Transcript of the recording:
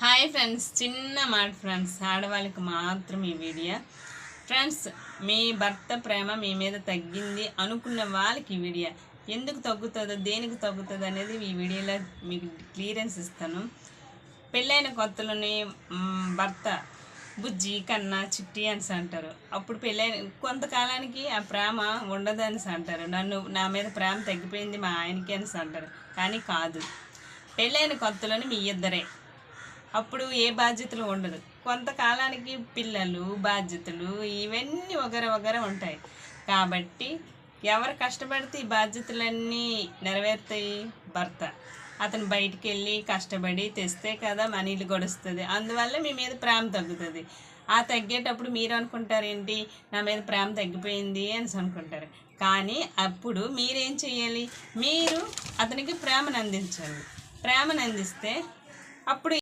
Hi friends, చిన్న మాట friends, ఆడవాళ్ళకి మాత్రం ఈ వీడియో. ఫ్రెండ్స్, మీ భర్త ప్రేమ మీ మీద తగ్గింది అనుకున్న వాళ్ళకి ఈ వీడియో. ఎందుకు తగ్గుతుందో, దేనికి తగ్గుతుంది అనేది ఈ వీడియోలో మీకు క్లియరెన్స్ ఇస్తాను. పెళ్ళైన కొత్తలోని భర్త బుజ్జి కన్నా చిట్టి అని అంటారు. అప్పుడు పెళ్ళైన కొంతకాలానికి ఆ ప్రేమ ఉండదని అంటారు. నా మీద ప్రేమ తగ్గిపోయింది మా ఆయనకి అని అంటారు. కానీ కాదు, పెళ్ళైన కొత్తలోని మీ ఇద్దరే. అప్పుడు ఏ బాధ్యతలు ఉండదు. కొంతకాలానికి పిల్లలు, బాధ్యతలు ఇవన్నీ వగర ఉంటాయి. కాబట్టి ఎవరు కష్టపడితే ఈ బాధ్యతలన్నీ నెరవేరుతాయి? భర్త. అతను బయటికి వెళ్ళి కష్టపడి తెస్తే కదా మనీలు గడుస్తుంది. అందువల్ల మీ మీద ప్రేమ తగ్గుతుంది. ఆ తగ్గేటప్పుడు మీరు అనుకుంటారు, ఏంటి నా మీద ప్రేమ తగ్గిపోయింది అని అనుకుంటారు. కానీ అప్పుడు మీరేం చేయాలి? మీరు అతనికి ప్రేమను అందించాలి. ప్రేమను అందిస్తే అప్పుడు